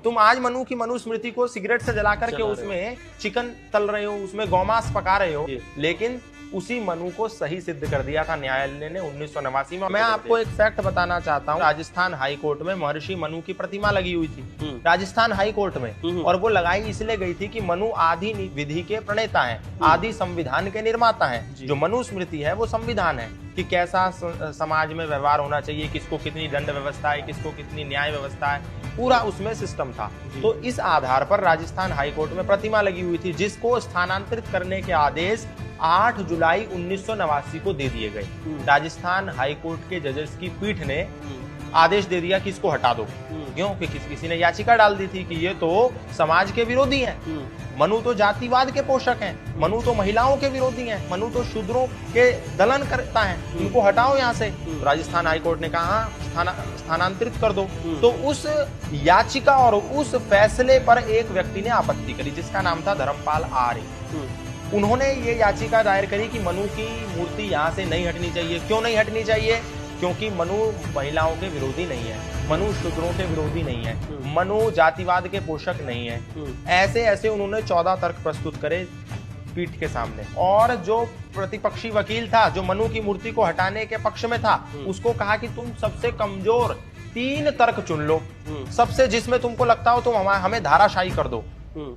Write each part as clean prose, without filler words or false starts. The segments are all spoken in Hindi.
तुम आज मनु की मनुस्मृति को सिगरेट से जला करके उसमें चिकन तल रहे हो, उसमें गौमांस पका रहे हो, लेकिन उसी मनु को सही सिद्ध कर दिया था न्यायालय ने 1989 में। मैं आपको एक फैक्ट बताना चाहता हूँ। राजस्थान हाई कोर्ट में महर्षि मनु की प्रतिमा लगी हुई थी, राजस्थान हाई कोर्ट में, और वो लगाई इसलिए गई थी कि मनु आदि विधि के प्रणेता हैं, आदि संविधान के निर्माता हैं। जो मनुस्मृति है वो संविधान है कि कैसा समाज में व्यवहार होना चाहिए, किसको कितनी दंड व्यवस्था है, किसको कितनी न्याय व्यवस्था है, पूरा उसमें सिस्टम था। तो इस आधार पर राजस्थान हाई कोर्ट में प्रतिमा लगी हुई थी, जिसको स्थानांतरित करने के आदेश 8 जुलाई 1989 को दे दिए गए। राजस्थान हाई कोर्ट के जजेस की पीठ ने आदेश दे दिया कि इसको हटा दो। क्यों? कि किसी ने याचिका डाल दी थी कि ये तो समाज के विरोधी हैं, मनु तो जातिवाद के पोषक हैं, मनु तो महिलाओं के विरोधी हैं, मनु तो शूद्रों के दलन करता है, इनको हटाओ यहाँ से। तो राजस्थान हाई कोर्ट ने कहा स्थानांतरित कर दो। तो उस याचिका और उस फैसले पर एक व्यक्ति ने आपत्ति करी, जिसका नाम था धर्मपाल आर्य। उन्होंने ये याचिका दायर करी कि मनु की मूर्ति यहाँ से नहीं हटनी चाहिए। क्यों नहीं हटनी चाहिए? क्योंकि मनु महिलाओं के विरोधी नहीं है, मनु शूद्रों के विरोधी नहीं है, मनु जातिवाद के पोषक नहीं है। ऐसे ऐसे उन्होंने 14 तर्क प्रस्तुत करे पीठ के सामने। और जो प्रतिपक्षी वकील था, जो मनु की मूर्ति को हटाने के पक्ष में था, उसको कहा कि तुम सबसे कमजोर 3 तर्क चुन लो, सबसे जिसमें तुमको लगता हो तुम हमें धाराशायी कर दो,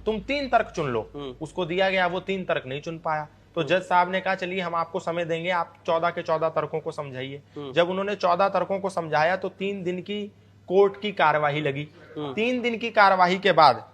तुम 3 तर्क चुन लो। उसको दिया गया, वो 3 तर्क नहीं चुन पाया। तो जज साहब ने कहा चलिए हम आपको समय देंगे, आप 14 के 14 तर्कों को समझाइए। जब उन्होंने 14 तर्कों को समझाया तो 3 दिन की कोर्ट की कार्यवाही लगी। 3 दिन की कार्यवाही के बाद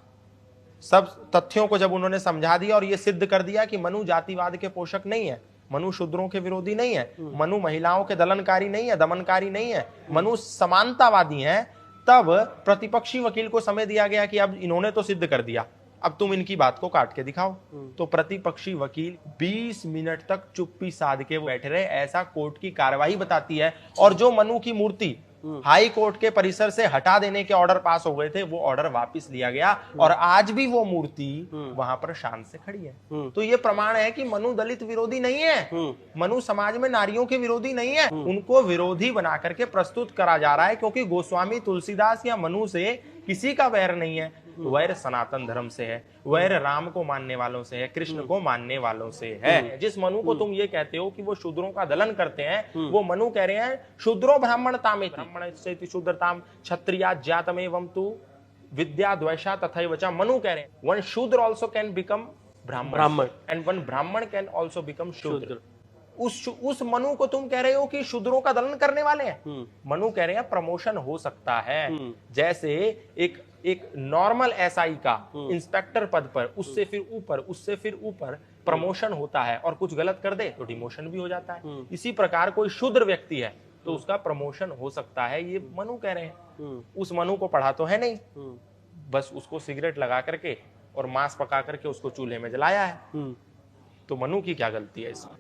सब तथ्यों को जब उन्होंने समझा दिया और ये सिद्ध कर दिया कि मनु जातिवाद के पोषक नहीं है, मनु शूद्रों के विरोधी नहीं है, मनु महिलाओं के दलनकारी नहीं है, दमनकारी नहीं है, मनु समानतावादी है, तब प्रतिपक्षी वकील को समय दिया गया कि अब इन्होंने तो सिद्ध कर दिया, अब तुम इनकी बात को काट के दिखाओ। तो प्रतिपक्षी वकील 20 मिनट तक चुप्पी साध के बैठे रहे। ऐसा कोर्ट की कार्यवाही बताती है। और जो मनु की मूर्ति हाई कोर्ट के परिसर से हटा देने के ऑर्डर पास हो गए थे, वो ऑर्डर वापस लिया गया और आज भी वो मूर्ति वहां पर शान से खड़ी है। तो ये प्रमाण है कि मनु दलित विरोधी नहीं है, मनु समाज में नारियों के विरोधी नहीं है, उनको विरोधी बना करके प्रस्तुत करा जा रहा है। क्योंकि गोस्वामी तुलसीदास या मनु से किसी का वैर नहीं है, वैर सनातन धर्म से है, वैर राम को मानने वालों से है, कृष्ण को मानने वालों से है। जिस मनु को तुम ये कहते हो कि वो शूद्रों का दलन करते हैं, वो मनु कह रहे हैं शूद्रो ब्राह्मणतामेति, ब्राह्मण शूद्रताम क्षत्रिया जातमेवं तु विद्या द्वेषा तथैव च। मनु कह रहे हैं वन शूद्र आल्सो कैन बिकम ब्राह्मण एंड वन ब्राह्मण कैन आल्सो बिकम शूद्र। उस मनु को तुम कह रहे हो कि शूद्रों का दलन करने वाले हैं। मनु कह रहे हैं प्रमोशन हो सकता है, जैसे एक नॉर्मल एसआई का इंस्पेक्टर पद पर उससे फिर ऊपर प्रमोशन होता है, और कुछ गलत कर दे तो डिमोशन भी हो जाता है। इसी प्रकार कोई शूद्र व्यक्ति है तो उसका प्रमोशन हो सकता है, ये मनु कह रहे हैं। उस मनु को पढ़ा तो है नहीं, बस उसको सिगरेट लगा करके और मांस पका करके उसको चूल्हे में जलाया है। तो मनु की क्या गलती है इसमें?